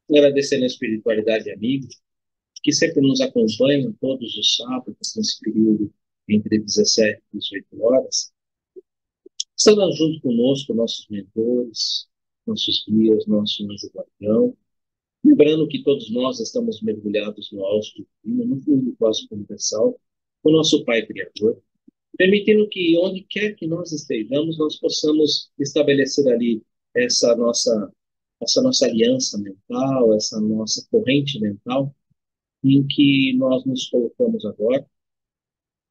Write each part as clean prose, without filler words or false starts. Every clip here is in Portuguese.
Agradecendo a espiritualidade amiga, que sempre nos acompanham todos os sábados, nesse período entre 17 e 18 horas, estão junto conosco, nossos mentores, nossos guias, nosso anjo guardião. Lembrando que todos nós estamos mergulhados no alto divino, no fluido cósmico universal, o nosso Pai Criador, permitindo que onde quer que nós estejamos, nós possamos estabelecer ali essa nossa, essa nossa aliança mental, essa nossa corrente mental, em que nós nos colocamos agora.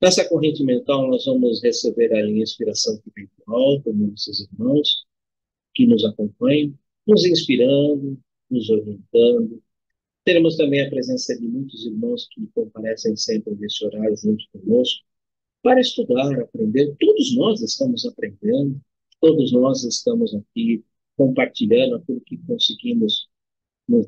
Nessa corrente mental, nós vamos receber a inspiração que vem do alto, nossos irmãos que nos acompanham, nos inspirando, nos orientando. Teremos também a presença de muitos irmãos que comparecem sempre nesse horário junto conosco, para estudar, aprender. Todos nós estamos aprendendo, todos nós estamos aqui compartilhando aquilo que conseguimos nas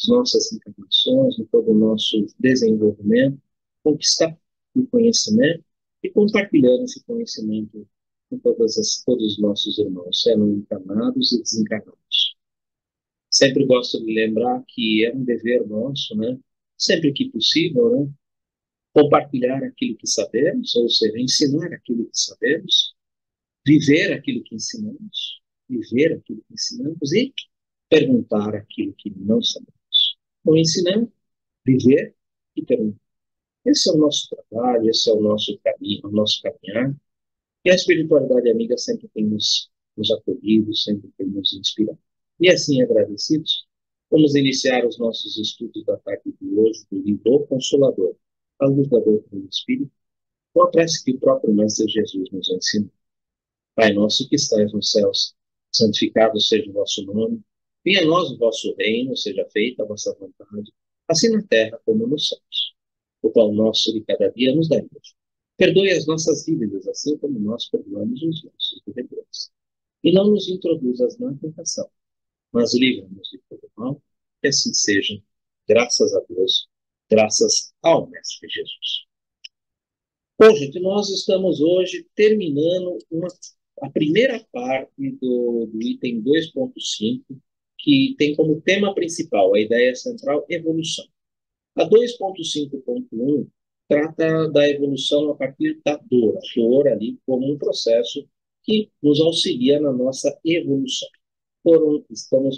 nossas encarnações, em todo o nosso desenvolvimento, conquistar o conhecimento e compartilhando esse conhecimento com todos os nossos irmãos, sendo encarnados e desencarnados. Sempre gosto de lembrar que é um dever nosso, né? Sempre que possível, né? Compartilhar aquilo que sabemos, ou seja, ensinar aquilo que sabemos, viver aquilo que ensinamos, viver aquilo que ensinamos e perguntar aquilo que não sabemos. Ou ensinar, viver e perguntar. Esse é o nosso trabalho, esse é o nosso caminho, o nosso caminhar. E a espiritualidade amiga sempre tem nos acolhido, sempre tem nos inspirado. E assim, agradecidos, vamos iniciar os nossos estudos da tarde de hoje do livro O Consolador, a luz da doutrina do Espírito, com a prece que o próprio Mestre Jesus nos ensina. Pai nosso que estais nos céus, santificado seja o vosso nome, venha a nós o vosso reino, seja feita a vossa vontade, assim na terra como nos céus. O pão nosso de cada dia nos dai hoje. Perdoe as nossas dívidas, assim como nós perdoamos os nossos devedores. E não nos introduzas na tentação, mas livra-nos de todo mal, que assim seja, graças a Deus, graças ao Mestre Jesus. Bom, gente, nós estamos hoje terminando a primeira parte do item 2.5, que tem como tema principal a ideia central evolução. A 2.5.1 trata da evolução a partir da dor, a dor ali como um processo que nos auxilia na nossa evolução.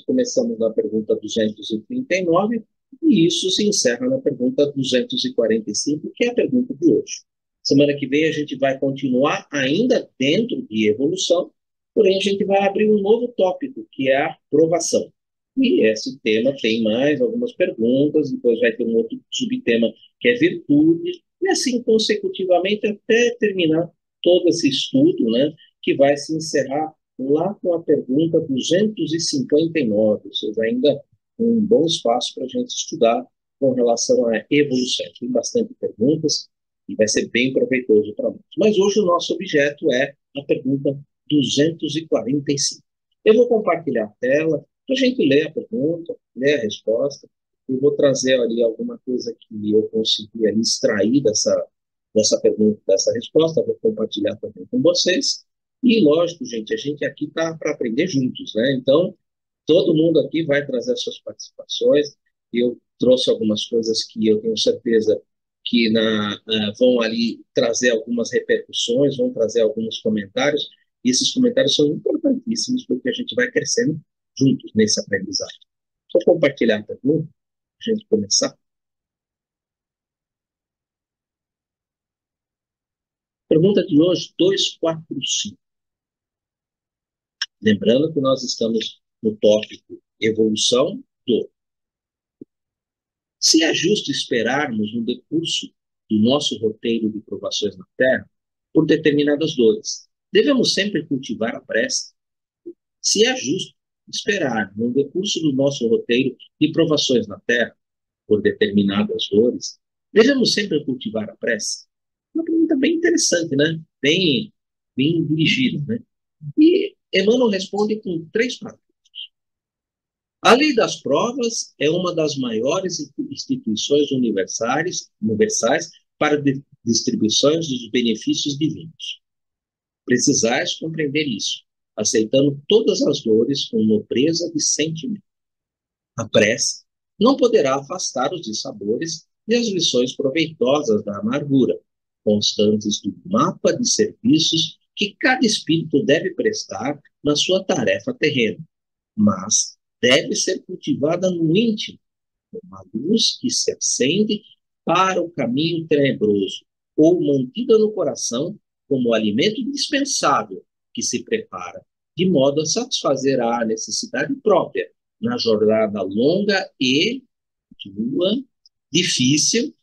Começamos na pergunta 239 e isso se encerra na pergunta 245, que é a pergunta de hoje. Semana que vem a gente vai continuar ainda dentro de evolução, porém a gente vai abrir um novo tópico, que é a provação. E esse tema tem mais algumas perguntas, depois vai ter um outro subtema que é virtude, e assim consecutivamente até terminar todo esse estudo, né, que vai se encerrar lá com a pergunta 259, ou seja, ainda um bom espaço para a gente estudar com relação à evolução. Tem bastante perguntas, e vai ser bem proveitoso para nós. Mas hoje o nosso objeto é a pergunta 245. Eu vou compartilhar a tela para a gente ler a pergunta, ler a resposta. Eu vou trazer ali alguma coisa que eu consegui ali extrair dessa pergunta, dessa resposta, vou compartilhar também com vocês. E, lógico, gente, a gente aqui está para aprender juntos, né? Então, todo mundo aqui vai trazer as suas participações. Eu trouxe algumas coisas que eu tenho certeza que vão ali trazer algumas repercussões, vão trazer alguns comentários, e esses comentários são importantíssimos porque a gente vai crescendo juntos nesse aprendizado. Vou compartilhar a pergunta, para a gente começar. Pergunta de hoje, 245. Lembrando que nós estamos no tópico evolução do. Se é justo esperarmos no decurso do nosso roteiro de provações na Terra por determinadas dores, devemos sempre cultivar a prece. Se é justo esperar no decurso do nosso roteiro de provações na Terra por determinadas dores, devemos sempre cultivar a prece. Uma pergunta bem interessante, né? Bem dirigida, né? E Emmanuel responde com 3 parágrafos. A lei das provas é uma das maiores instituições universais para distribuições dos benefícios divinos. Precisais compreender isso, aceitando todas as dores com nobreza de sentimento. A prece não poderá afastar os dissabores e as lições proveitosas da amargura, constantes do mapa de serviços que cada espírito deve prestar na sua tarefa terrena, mas deve ser cultivada no íntimo, uma luz que se acende para o caminho tenebroso, ou mantida no coração como alimento indispensável que se prepara, de modo a satisfazer a necessidade própria na jornada longa e dura, difícil,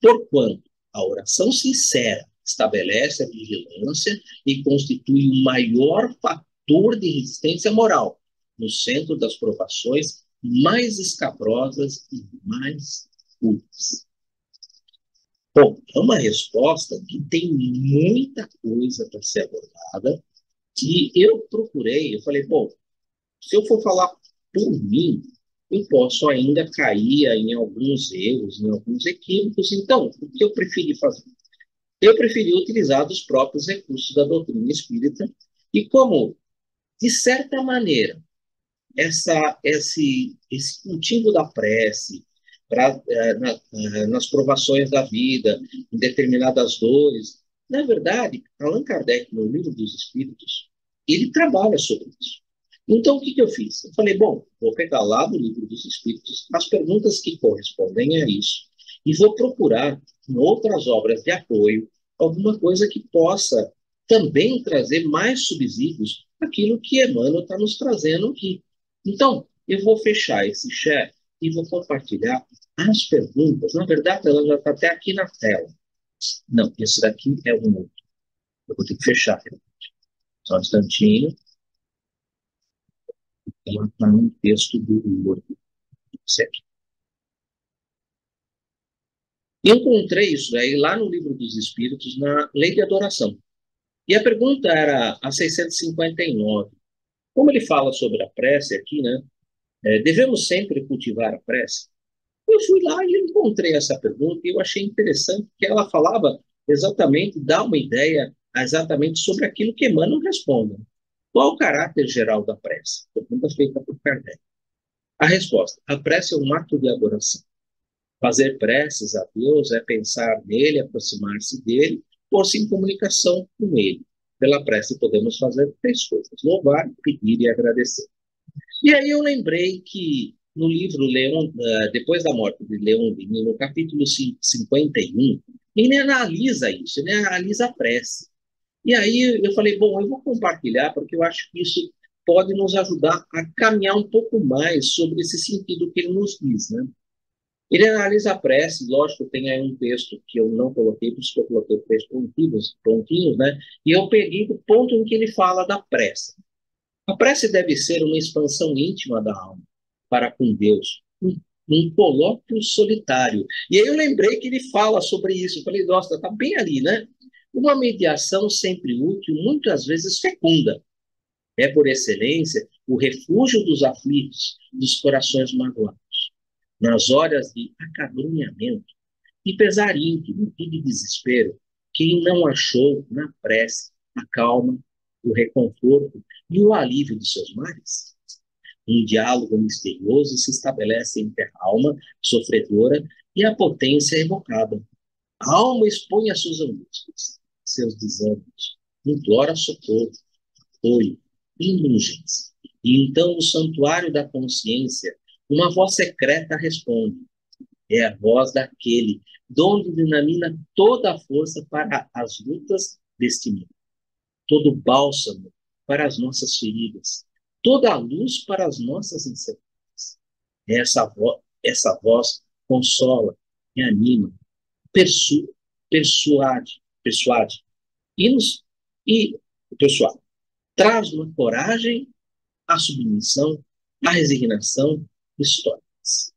porquanto a oração sincera estabelece a vigilância e constitui o maior fator de resistência moral no centro das provações mais escabrosas e mais úteis. Bom, é uma resposta que tem muita coisa para ser abordada e eu procurei, eu falei, bom, se eu for falar por mim, eu posso ainda cair em alguns erros, em alguns equívocos. Então, o que eu preferi fazer? Eu preferi utilizar dos próprios recursos da doutrina espírita e como, de certa maneira, esse cultivo da prece nas provações da vida, em determinadas dores, na verdade, Allan Kardec, no Livro dos Espíritos, ele trabalha sobre isso. Então, o que eu fiz? Eu falei, bom, vou pegar lá do Livro dos Espíritos as perguntas que correspondem a isso e vou procurar em outras obras de apoio alguma coisa que possa também trazer mais subsídios àquilo que Emmanuel está nos trazendo aqui. Então, eu vou fechar esse chat e vou compartilhar as perguntas. Na verdade, ela já está até aqui na tela. Não, esse daqui é um outro. Eu vou ter que fechar. Só um instantinho. Ela está no texto do Word. Certo. Encontrei isso daí lá no Livro dos Espíritos, na Lei de Adoração. E a pergunta era a 659. Como ele fala sobre a prece aqui, né? Devemos sempre cultivar a prece? Eu fui lá e encontrei essa pergunta e eu achei interessante que ela falava exatamente, dá uma ideia exatamente sobre aquilo que Emmanuel responde. Qual o caráter geral da prece? Pergunta feita por Kardec. A resposta: a prece é um ato de adoração. Fazer preces a Deus é pensar nele, aproximar-se dele, pôr-se em comunicação com ele. Pela prece podemos fazer três coisas: louvar, pedir e agradecer. E aí eu lembrei que no livro Leon, depois da morte de Leon Denis, no capítulo 51, ele analisa isso, ele analisa a prece. E aí eu falei, bom, eu vou compartilhar porque eu acho que isso pode nos ajudar a caminhar um pouco mais sobre esse sentido que ele nos diz, né? Ele analisa a prece, lógico, tem aí um texto que eu não coloquei, por isso que eu coloquei três pontinhos, né? E eu peguei o ponto em que ele fala da prece. A prece deve ser uma expansão íntima da alma para com Deus, um colóquio solitário. E aí eu lembrei que ele fala sobre isso. Eu falei, nossa, está bem ali, né? Uma mediação sempre útil, muitas vezes fecunda. É, por excelência, o refúgio dos aflitos, dos corações magoados. Nas horas de acabrunhamento e pesar íntimo e de desespero, quem não achou na prece a calma, o reconforto e o alívio de seus males? Um diálogo misterioso se estabelece entre a alma sofredora e a potência evocada. A alma expõe as suas angústias, seus desânimos, implora socorro, apoio, indulgência. E então, no santuário da consciência, uma voz secreta responde. É a voz daquele donde dinamina toda a força para as lutas deste mundo, todo bálsamo para as nossas feridas, toda a luz para as nossas incertezas. Essa voz consola e anima, persuade e nos e persuade. Traz uma coragem, a submissão, a resignação históricas.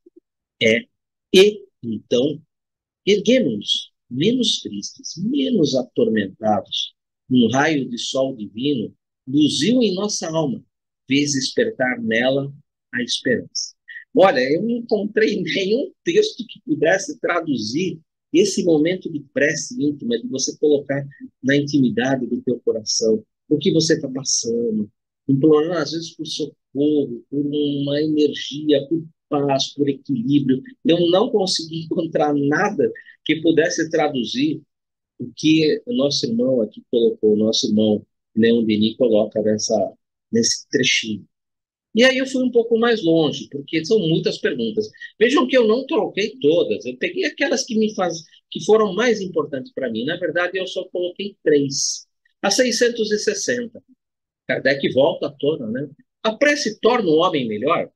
E então erguemos-nos menos tristes, menos atormentados. Um raio de sol divino luziu em nossa alma, fez despertar nela a esperança. Olha, eu não encontrei nenhum texto que pudesse traduzir esse momento de prece íntima, de você colocar na intimidade do teu coração o que você está passando, implorando às vezes por socorro, por uma energia, por paz, por equilíbrio. Eu não consegui encontrar nada que pudesse traduzir o que o nosso irmão aqui colocou, o nosso irmão Leon Denis coloca nesse trechinho. E aí eu fui um pouco mais longe, porque são muitas perguntas. Vejam que eu não troquei todas, eu peguei aquelas que foram mais importantes para mim. Na verdade, eu só coloquei três. A 660. Kardec volta à tona, né? A prece torna o homem melhor?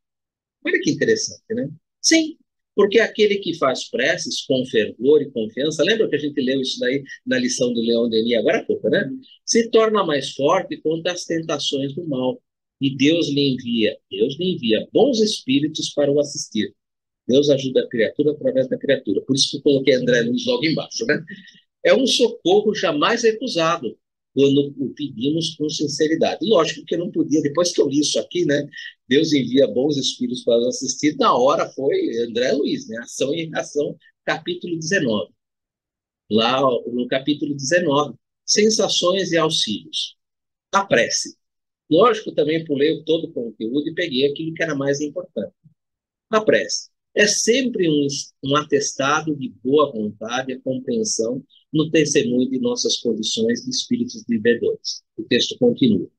Olha que interessante, né? Sim, porque aquele que faz preces com fervor e confiança, lembra que a gente leu isso daí na lição do Leon Denis agora há pouco, né? Se torna mais forte contra as tentações do mal. E Deus lhe envia bons espíritos para o assistir. Deus ajuda a criatura através da criatura. Por isso que eu coloquei André Luiz logo embaixo, né? É um socorro jamais recusado quando o pedimos com sinceridade. Lógico que eu não podia, depois que eu li isso aqui, né? Deus envia bons espíritos para nos assistir. Na hora foi André Luiz, né? Ação e reação, capítulo 19. Lá no capítulo 19, sensações e auxílios. A prece. Lógico, também pulei todo o conteúdo e peguei aquilo que era mais importante. A prece é sempre um atestado de boa vontade e compreensão no testemunho de nossas condições de espíritos vivedores. O texto continua.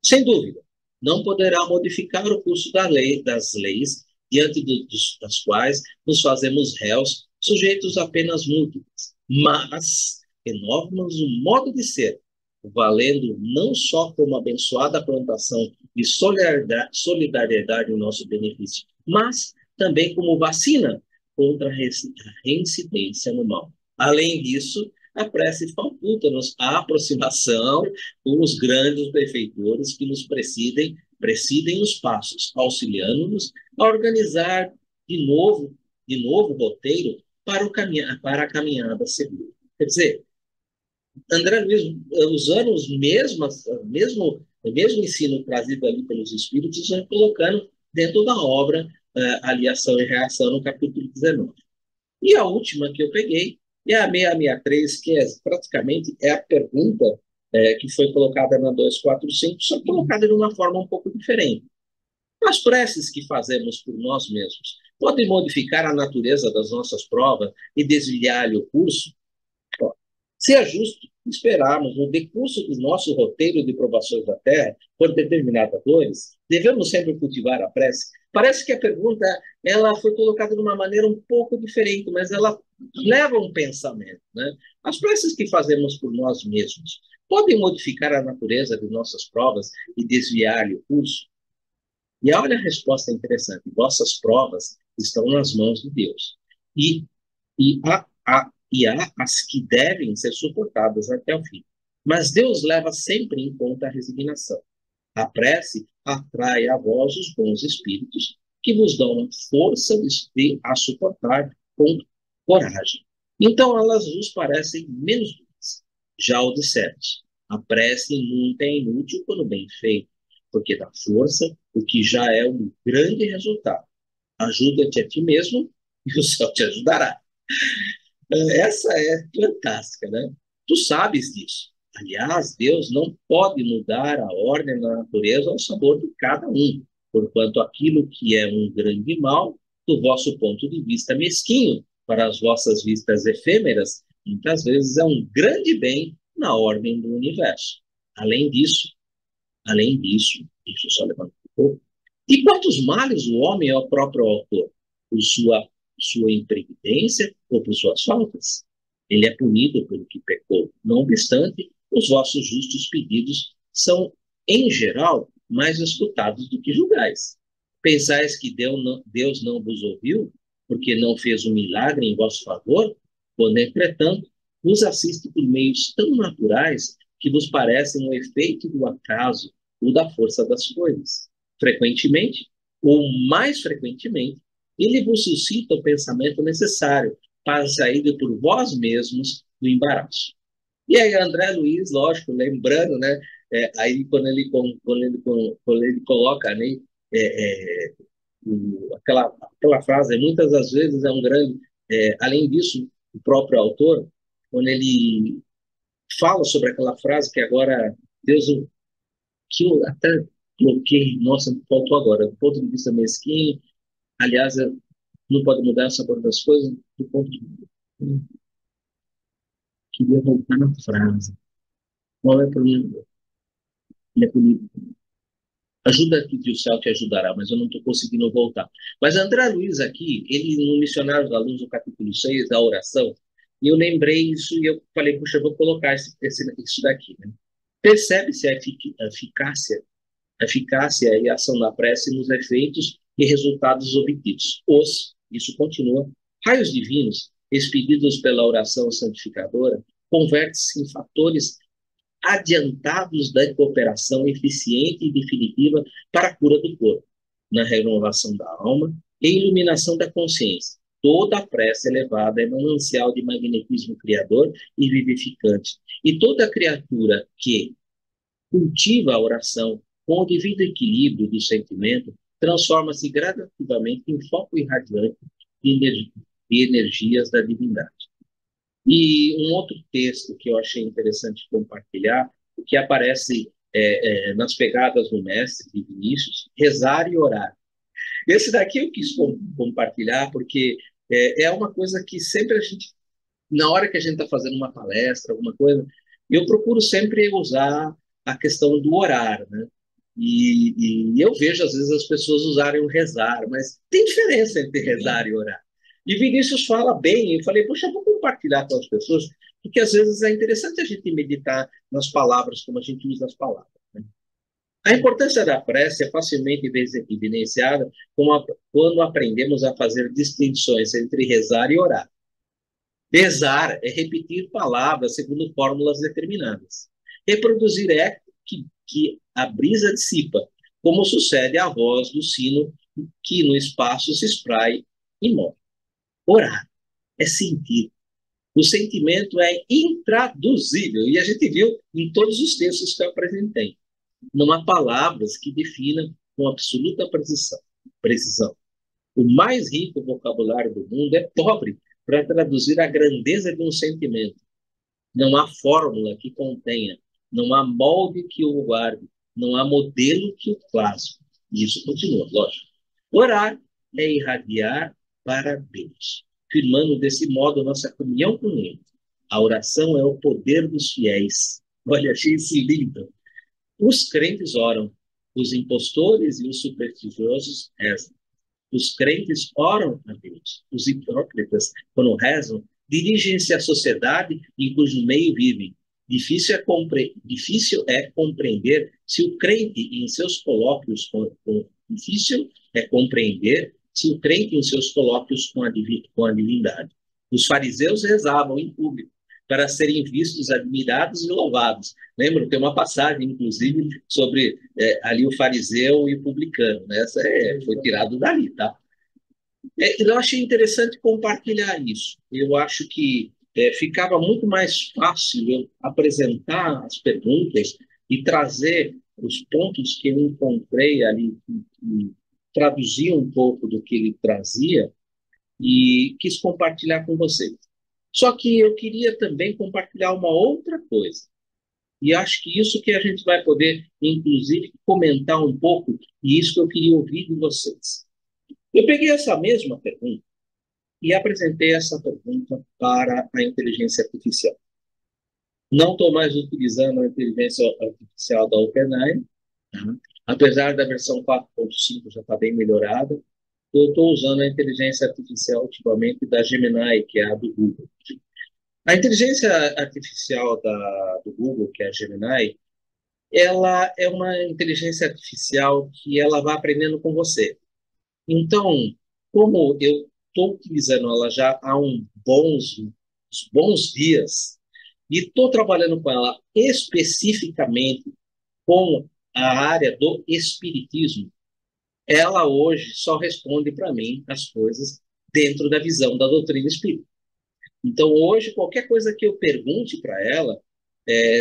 Sem dúvida, não poderá modificar o curso das leis diante das quais nos fazemos réus, sujeitos apenas múltiplos, mas renova-nos o modo de ser, valendo não só como abençoada plantação de solidariedade em nosso benefício, mas também como vacina contra a reincidência no mal. Além disso, a prece faculta-nos a aproximação com os grandes benfeitores que nos presidem os passos, auxiliando-nos a organizar de novo o roteiro para a caminhada segura. Quer dizer, André Luiz, usando o mesmo ensino trazido ali pelos Espíritos, já colocando dentro da obra ali Ação e Reação, no capítulo 19. E a última que eu peguei é a 663, que praticamente é a pergunta que foi colocada na 245, só colocada de uma forma um pouco diferente. As preces que fazemos por nós mesmos podem modificar a natureza das nossas provas e desviar-lhe o curso? Se é justo esperarmos no decurso do nosso roteiro de provações da Terra por determinadas dores, devemos sempre cultivar a prece? Parece que a pergunta ela foi colocada de uma maneira um pouco diferente, mas ela leva um pensamento, né? As preces que fazemos por nós mesmos podem modificar a natureza de nossas provas e desviar-lhe o curso? E olha a resposta interessante. Vossas provas estão nas mãos de Deus. E, e há as que devem ser suportadas até o fim. Mas Deus leva sempre em conta a resignação. A prece atrai a vós os bons espíritos que vos dão força de a suportar com coragem. Então elas vos parecem menos duras. Já o dissemos, a prece nunca é inútil quando bem feita, porque dá força, o que já é um grande resultado. Ajuda-te a ti mesmo e o céu te ajudará. Essa é fantástica, né? Tu sabes disso. Aliás, Deus não pode mudar a ordem da natureza ao sabor de cada um, porquanto aquilo que é um grande mal, do vosso ponto de vista mesquinho, para as vossas vistas efêmeras, muitas vezes é um grande bem na ordem do universo. Além disso, deixa eu só levantar um pouco. E quantos males o homem é o próprio autor? Por sua imprevidência ou por suas faltas? Ele é punido pelo que pecou. Não obstante, os vossos justos pedidos são, em geral, mais escutados do que julgais. Pensais que Deus não vos ouviu, porque não fez um milagre em vosso favor? Quando, entretanto, vos assiste por meios tão naturais que vos parecem o efeito do acaso ou da força das coisas. Frequentemente, ou mais frequentemente, ele vos suscita o pensamento necessário para sair por vós mesmos do embaraço. E aí, André Luiz, lógico, lembrando, né? Aí, quando ele coloca, né? Aquela frase, muitas das vezes é um grande. Além disso, o próprio autor, quando ele fala sobre aquela frase que agora Deus, que eu até coloquei, nossa, faltou agora, do ponto de vista mesquinho, Aliás, não pode mudar o sabor das coisas do ponto de vista. Queria voltar na frase. Qual é o problema? Ele é bonito. Ajuda que o céu te ajudará, mas eu não estou conseguindo voltar. Mas André Luiz aqui, ele no Missionário da Luz, no capítulo 6 da oração, e eu lembrei isso e eu falei, puxa, eu vou colocar isso daqui. Né? Percebe-se a eficácia e a ação da prece nos efeitos e resultados obtidos. Isso continua, raios divinos, expedidos pela oração santificadora, converte-se em fatores adiantados da cooperação eficiente e definitiva para a cura do corpo, na renovação da alma e iluminação da consciência. Toda a prece elevada é manancial de magnetismo criador e vivificante. E toda criatura que cultiva a oração com o devido equilíbrio do sentimento transforma-se gradativamente em foco irradiante de energias da divindade. E um outro texto que eu achei interessante compartilhar, que aparece nas pegadas do mestre de Vinícius, rezar e orar. Esse daqui eu quis compartilhar porque é uma coisa que sempre a gente, na hora que a gente está fazendo uma palestra, alguma coisa, eu procuro sempre usar a questão do orar, né? E eu vejo, às vezes, as pessoas usarem o rezar, mas tem diferença entre rezar e orar. E Vinícius fala bem, eu falei, poxa, vou compartilhar com as pessoas, porque às vezes é interessante a gente meditar nas palavras, como a gente usa as palavras. Né? A importância da prece é facilmente evidenciada quando aprendemos a fazer distinções entre rezar e orar. Rezar é repetir palavras segundo fórmulas determinadas. Reproduzir é que a brisa dissipa, como sucede à voz do sino que no espaço se espraia e morre. Orar é sentir. O sentimento é intraduzível, e a gente viu em todos os textos que eu apresentei. Não há palavras que definam com absoluta precisão. O mais rico vocabulário do mundo é pobre para traduzir a grandeza de um sentimento. Não há fórmula que contenha, não há molde que o guarde, não há modelo que o plasme. E isso continua, lógico. Orar é irradiar para Deus, firmando desse modo nossa comunhão com Ele. A oração é o poder dos fiéis. Olha, achei isso lindo. Os crentes oram, os impostores e os supersticiosos rezam. Os crentes oram a Deus. Os hipócritas, quando rezam, dirigem-se à sociedade em cujo meio vivem. Difícil é compreender se o crente em seus colóquios difícil é compreender se o crente em seus colóquios com a divindade. Os fariseus rezavam em público para serem vistos, admirados e louvados. Lembram? Tem uma passagem, inclusive, sobre ali o fariseu e o publicano. Né? Essa foi tirado dali, tá? Eu achei interessante compartilhar isso. Eu acho que ficava muito mais fácil eu apresentar as perguntas e trazer os pontos que eu encontrei ali, que traduzia um pouco do que ele trazia e quis compartilhar com vocês. Só que eu queria também compartilhar uma outra coisa. E acho que isso que a gente vai poder, inclusive, comentar um pouco, e isso que eu queria ouvir de vocês. Eu peguei essa mesma pergunta e apresentei essa pergunta para a inteligência artificial. Não estou mais utilizando a inteligência artificial da OpenAI, tá? Apesar da versão 4.5 já estar bem melhorada, eu estou usando a inteligência artificial ultimamente da Gemini, que é a do Google. A inteligência artificial do Google, que é a Gemini, ela é uma inteligência artificial que ela vai aprendendo com você. Então, como eu estou utilizando ela já há bons dias e estou trabalhando com ela especificamente com a área do espiritismo, ela hoje só responde para mim as coisas dentro da visão da doutrina espírita. Então, hoje, qualquer coisa que eu pergunte para ela,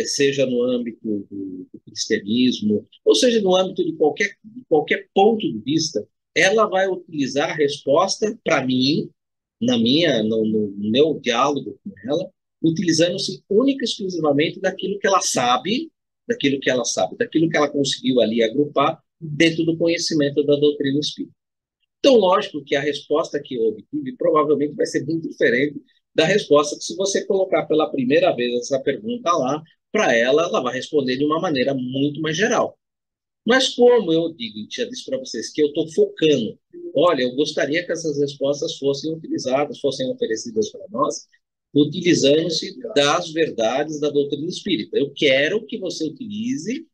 seja no âmbito do cristianismo, ou seja no âmbito de qualquer ponto de vista, ela vai utilizar a resposta para mim, no meu diálogo com ela, utilizando-se única e exclusivamente daquilo que ela sabe, daquilo que ela conseguiu ali agrupar dentro do conhecimento da doutrina espírita. Então, lógico que a resposta que eu obtive provavelmente vai ser muito diferente da resposta que, se você colocar pela primeira vez essa pergunta lá, para ela, ela vai responder de uma maneira muito mais geral. Mas como eu digo, já disse para vocês, que eu estou focando, olha, eu gostaria que essas respostas fossem utilizadas, fossem oferecidas para nós, utilizando-se das verdades da doutrina espírita. Eu quero que você utilize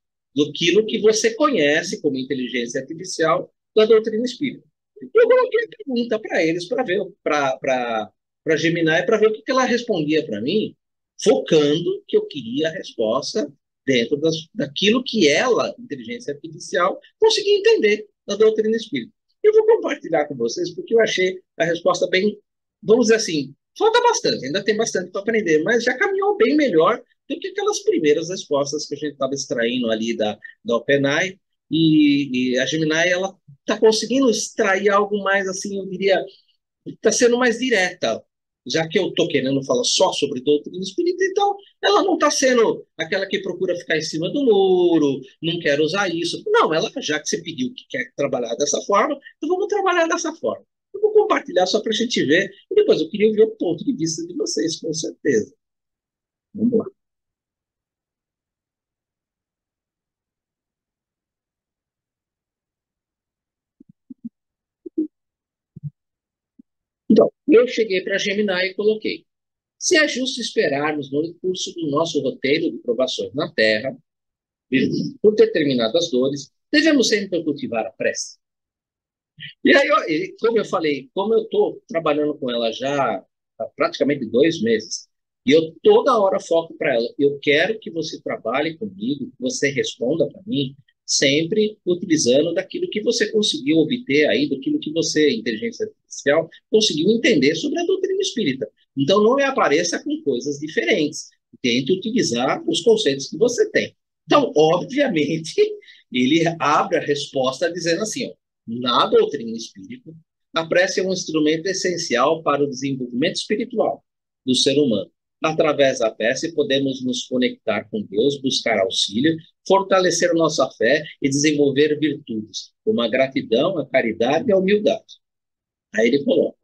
aquilo que você conhece como inteligência artificial da doutrina espírita. Eu coloquei a pergunta para eles, para ver, para Gemini, para ver o que ela respondia para mim, focando que eu queria a resposta dentro daquilo que ela, inteligência artificial, conseguia entender da doutrina espírita. Eu vou compartilhar com vocês, porque eu achei a resposta bem, vamos dizer assim, falta bastante, ainda tem bastante para aprender, mas já caminhou bem melhor do que aquelas primeiras respostas que a gente estava extraindo ali da OpenAI, e a Gemini, ela está conseguindo extrair algo mais, assim, eu diria, está sendo mais direta, já que eu estou querendo falar só sobre doutrina espírita, então ela não está sendo aquela que procura ficar em cima do muro, não quer usar isso. Não, ela, já que você pediu que quer trabalhar dessa forma, então vamos trabalhar dessa forma. Eu vou compartilhar só para a gente ver, e depois eu queria ver o ponto de vista de vocês, com certeza. Vamos lá. Então, eu cheguei para a Gemini e coloquei: se é justo esperarmos no curso do nosso roteiro de provações na Terra, por determinadas dores, devemos sempre cultivar a prece. E aí, como eu falei, como eu estou trabalhando com ela já há praticamente 2 meses, e eu toda hora foco para ela, eu quero que você trabalhe comigo, que você responda para mim, sempre utilizando daquilo que você conseguiu obter aí, daquilo que você, inteligência artificial, conseguiu entender sobre a doutrina espírita. Então, não me apareça com coisas diferentes. Tente utilizar os conceitos que você tem. Então, obviamente, ele abre a resposta dizendo assim, ó: na doutrina espírita, a prece é um instrumento essencial para o desenvolvimento espiritual do ser humano. Através da prece, podemos nos conectar com Deus, buscar auxílio, fortalecer nossa fé e desenvolver virtudes, como a gratidão, a caridade e a humildade. Aí ele coloca: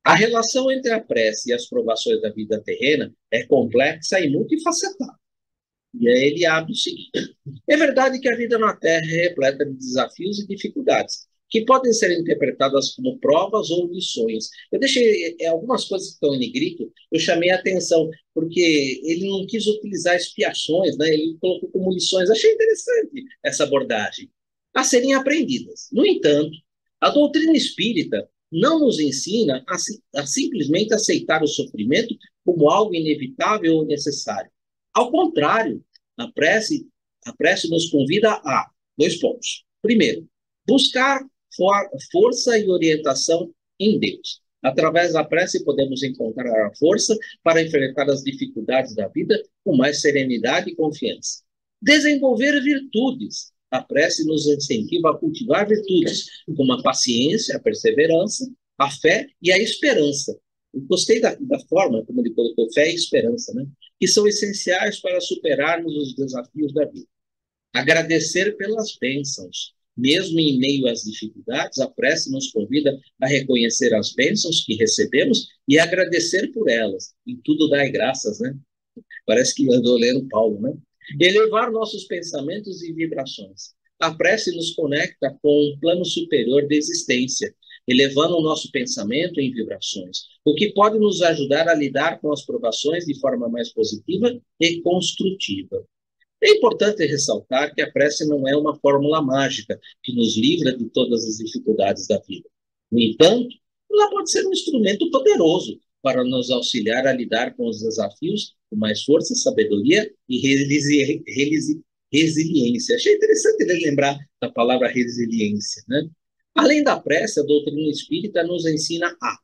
a relação entre a prece e as provações da vida terrena é complexa e multifacetada. E aí ele abre o seguinte: é verdade que a vida na Terra é repleta de desafios e dificuldades, que podem ser interpretadas como provas ou lições. Eu deixei algumas coisas que estão em negrito, eu chamei a atenção, porque ele não quis utilizar expiações, né? Ele colocou como lições. Achei interessante essa abordagem, a serem aprendidas. No entanto, a doutrina espírita não nos ensina a simplesmente aceitar o sofrimento como algo inevitável ou necessário. Ao contrário, a prece, a prece nos convida a 2 pontos. Primeiro, buscar força e orientação em Deus. Através da prece, podemos encontrar a força para enfrentar as dificuldades da vida com mais serenidade e confiança. Desenvolver virtudes. A prece nos incentiva a cultivar virtudes, como a paciência, a perseverança, a fé e a esperança. Eu gostei da forma como ele colocou fé e esperança, né? Que são essenciais para superarmos os desafios da vida. Agradecer pelas bênçãos. Mesmo em meio às dificuldades, a prece nos convida a reconhecer as bênçãos que recebemos e agradecer por elas. Em tudo dai graças, né? Parece que andou lendo Paulo, né? Elevar nossos pensamentos e vibrações. A prece nos conecta com um plano superior de existência, elevando o nosso pensamento em vibrações, o que pode nos ajudar a lidar com as provações de forma mais positiva e construtiva. É importante ressaltar que a prece não é uma fórmula mágica que nos livra de todas as dificuldades da vida. No entanto, ela pode ser um instrumento poderoso para nos auxiliar a lidar com os desafios com mais força, sabedoria e resiliência. Achei interessante ele lembrar da palavra resiliência, né? Além da prece, a doutrina espírita nos ensina a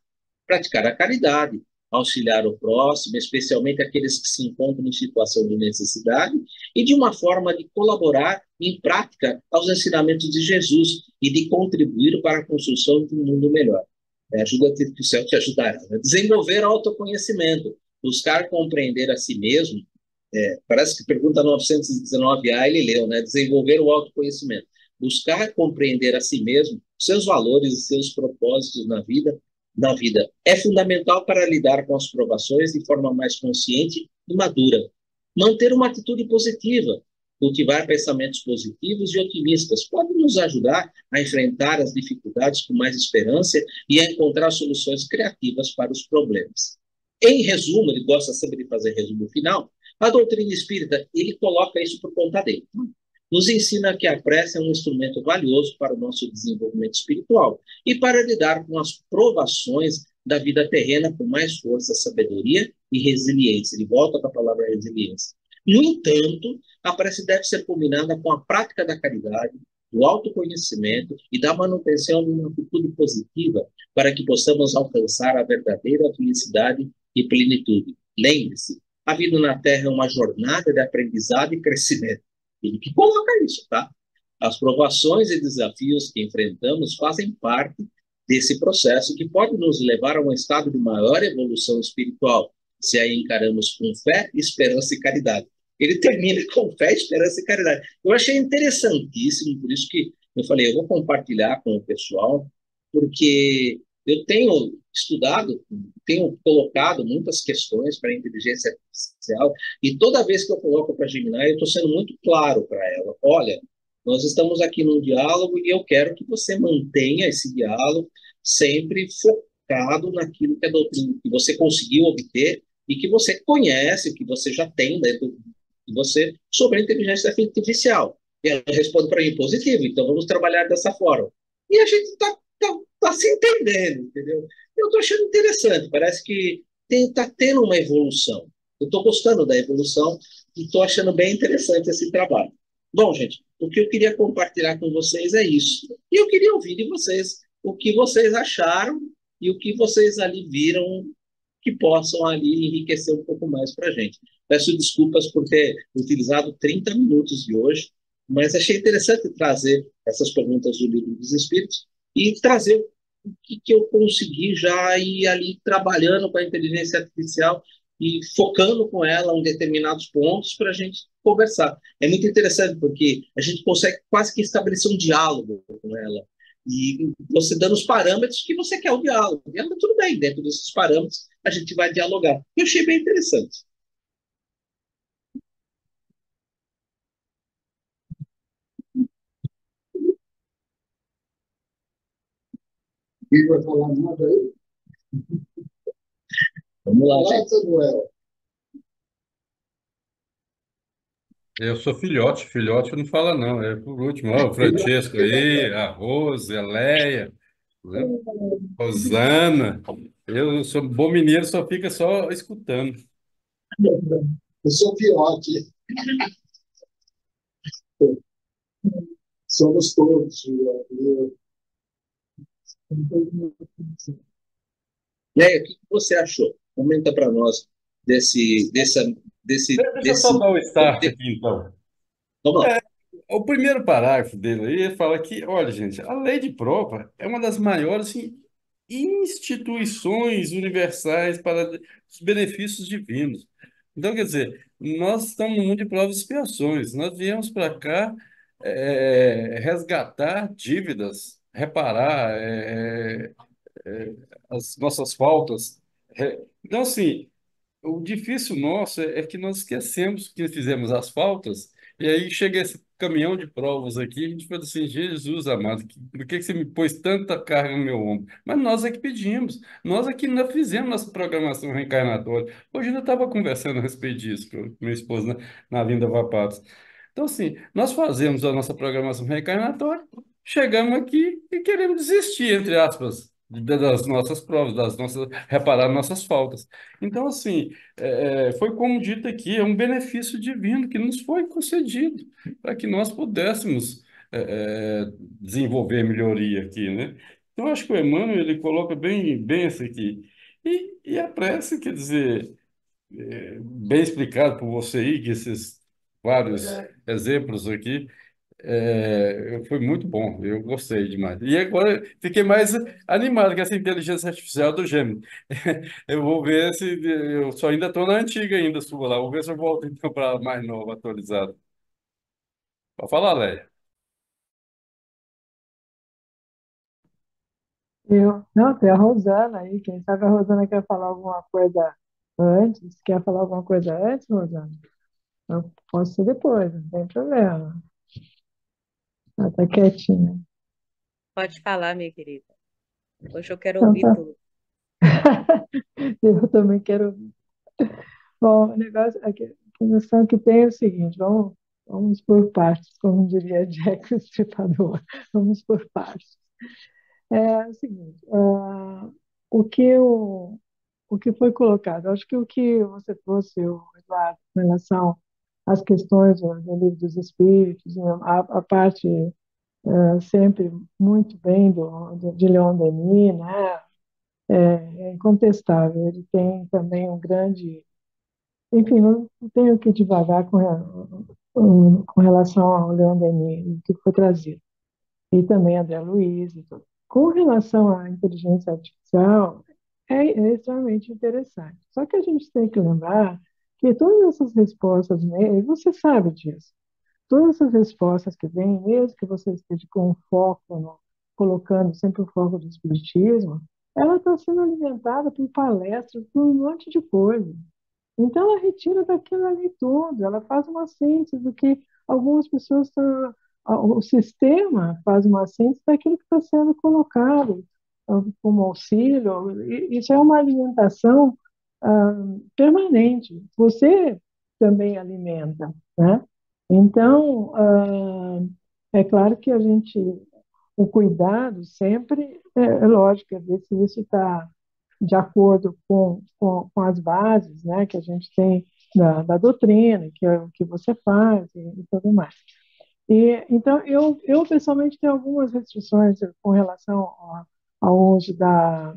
praticar a caridade, auxiliar o próximo, especialmente aqueles que se encontram em situação de necessidade, e de uma forma de colaborar em prática aos ensinamentos de Jesus e de contribuir para a construção de um mundo melhor. Ajuda-te que o céu te ajudará. Né? Desenvolver autoconhecimento, buscar compreender a si mesmo. Parece que pergunta 919A ele leu, né? Desenvolver o autoconhecimento. Buscar compreender a si mesmo seus valores e seus propósitos na vida. É fundamental para lidar com as provações de forma mais consciente e madura. Manter uma atitude positiva, cultivar pensamentos positivos e otimistas pode nos ajudar a enfrentar as dificuldades com mais esperança e a encontrar soluções criativas para os problemas. Em resumo, ele gosta sempre de fazer resumo final, a doutrina espírita, ele coloca isso por conta dele. Nos ensina que a prece é um instrumento valioso para o nosso desenvolvimento espiritual e para lidar com as provações da vida terrena com mais força, sabedoria e resiliência. Ele volta para a palavra resiliência. No entanto, a prece deve ser combinada com a prática da caridade, do autoconhecimento e da manutenção de uma atitude positiva para que possamos alcançar a verdadeira felicidade e plenitude. Lembre-se, a vida na Terra é uma jornada de aprendizado e crescimento. Ele que coloca isso, tá? As provações e desafios que enfrentamos fazem parte desse processo que pode nos levar a um estado de maior evolução espiritual, se aí encaramos com fé, esperança e caridade. Ele termina com fé, esperança e caridade. Eu achei interessantíssimo, por isso que eu falei, eu vou compartilhar com o pessoal, porque eu tenho estudado, tenho colocado muitas questões para a inteligência artificial, e toda vez que eu coloco para a Gemini, eu estou sendo muito claro para ela. Olha, nós estamos aqui num diálogo e eu quero que você mantenha esse diálogo sempre focado naquilo que a doutrina, que você conseguiu obter e que você conhece, que você já tem dentro de você sobre a inteligência artificial. E ela responde para mim positivo, então vamos trabalhar dessa forma. E a gente está se entendendo, entendeu? Eu estou achando interessante, parece que está tendo uma evolução. Eu estou gostando da evolução e estou achando bem interessante esse trabalho. Bom, gente, o que eu queria compartilhar com vocês é isso. E eu queria ouvir de vocês o que vocês acharam e o que vocês ali viram que possam ali enriquecer um pouco mais para a gente. Peço desculpas por ter utilizado 30 minutos de hoje, mas achei interessante trazer essas perguntas do Livro dos Espíritos e trazer o que eu consegui já ir ali trabalhando com a inteligência artificial e focando com ela em determinados pontos para a gente conversar. É muito interessante porque a gente consegue quase que estabelecer um diálogo com ela. E você dando os parâmetros que você quer o diálogo. E ela, tudo bem, dentro desses parâmetros a gente vai dialogar. Eu achei bem interessante. Quem vai falar nada aí? Vamos lá, gente. Samuel. Eu sou filhote, filhote não fala não, é por último, ó, o Francesco aí, a Rose, a Leia, né? Rosana, eu sou bom mineiro, só fica só escutando. Eu sou Piote, somos todos. Leia, o que você achou? Comenta para nós desse, dessa, desse, Deixa eu só desse. dar o start aqui, então. Vamos lá. O primeiro parágrafo dele aí ele fala que, olha, gente, a lei de prova é uma das maiores assim, instituições universais para os benefícios divinos. Então, quer dizer, nós estamos no mundo de provas e expiações. Nós viemos para cá resgatar dívidas, reparar as nossas faltas. Então, assim, o difícil nosso é que nós esquecemos que fizemos as faltas, e aí chega esse caminhão de provas aqui, a gente fala assim, Jesus amado, por que que você me pôs tanta carga no meu ombro? Mas nós é que pedimos, nós é que não fizemos nossa programação reencarnatória. Hoje eu estava conversando a respeito disso com minha esposa na vinda para Patos. Então, assim, nós fazemos a nossa programação reencarnatória, chegamos aqui e queremos desistir, entre aspas, das nossas provas, reparar nossas faltas. Então, assim, foi como dito aqui, é um benefício divino que nos foi concedido para que nós pudéssemos desenvolver melhoria aqui, né? Então, acho que o Emmanuel, ele coloca bem, bem isso aqui. E a prece, quer dizer, bem explicado por você aí, que esses vários exemplos aqui, foi muito bom, eu gostei demais. E agora fiquei mais animado com essa inteligência artificial do Gemini. Eu vou ver se eu só ainda estou na antiga ainda sua lá. Vou ver se eu volto então para a mais nova, atualizada. Pode falar, Léo. Não, tem a Rosana aí, quem sabe a Rosana quer falar alguma coisa antes? Quer falar alguma coisa antes, Rosana? Eu posso ser depois, não tem problema. Ela tá quietinha. Pode falar, minha querida. Hoje eu quero Então ouvir tá. tudo. Eu também quero. Bom, o negócio, a questão que tem é o seguinte: vamos por partes, como diria Jack o Estripador. Vamos por partes. É o seguinte: o que eu, o que foi colocado, acho que o que você trouxe, Eduardo, com relação às questões do Livro dos Espíritos, né, a parte sempre muito bem de Leon Denis, né? É incontestável. Ele tem também um grande. Enfim, não tenho que devagar com relação ao Leon Denis, que foi trazido, e também André Luiz e tudo. Com relação à inteligência artificial, é extremamente interessante. Só que a gente tem que lembrar que todas essas respostas, e você sabe disso, todas essas respostas que vêm, mesmo que você esteja com um foco, colocando sempre o foco do espiritismo, ela está sendo alimentada por palestras, por um monte de coisa. Então, ela retira daquilo ali tudo, ela faz uma síntese do que algumas pessoas estão. O sistema faz uma síntese daquilo que está sendo colocado como auxílio. Isso é uma alimentação ah, permanente. Você também alimenta, né? Então, é claro que a gente, o cuidado sempre, é lógico, é ver se isso está de acordo com as bases, né, que a gente tem da doutrina, que é o que você faz e tudo mais. Então, eu pessoalmente tenho algumas restrições com relação ao uso da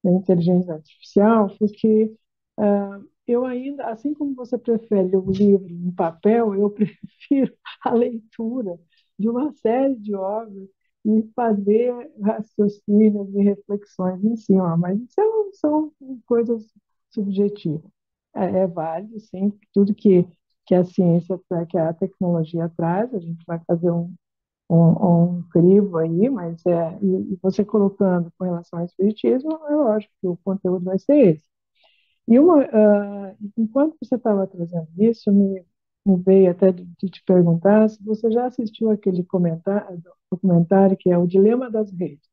inteligência artificial, porque eu ainda, assim como você prefere o livro em papel, eu prefiro a leitura de uma série de obras e fazer raciocínios e reflexões em cima, mas isso são coisas subjetivas. É válido, sim, tudo que a ciência, que a tecnologia traz, a gente vai fazer um crivo aí, mas e você colocando com relação ao espiritismo, é lógico que o conteúdo vai ser esse. Enquanto você estava trazendo isso, me veio até de te perguntar se você já assistiu aquele documentário que é O Dilema das Redes.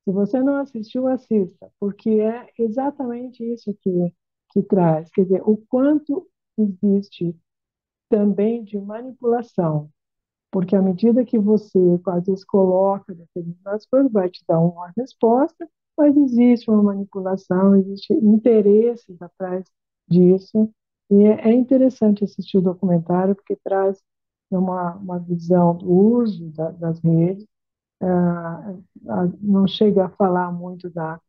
Se você não assistiu, assista, porque é exatamente isso que traz, quer dizer, o quanto existe também de manipulação, porque à medida que você, às vezes, coloca determinadas coisas, vai te dar uma resposta, mas existe uma manipulação, existe interesses atrás disso. E é interessante assistir o documentário, porque traz uma visão do uso das redes. Não chega a falar muito da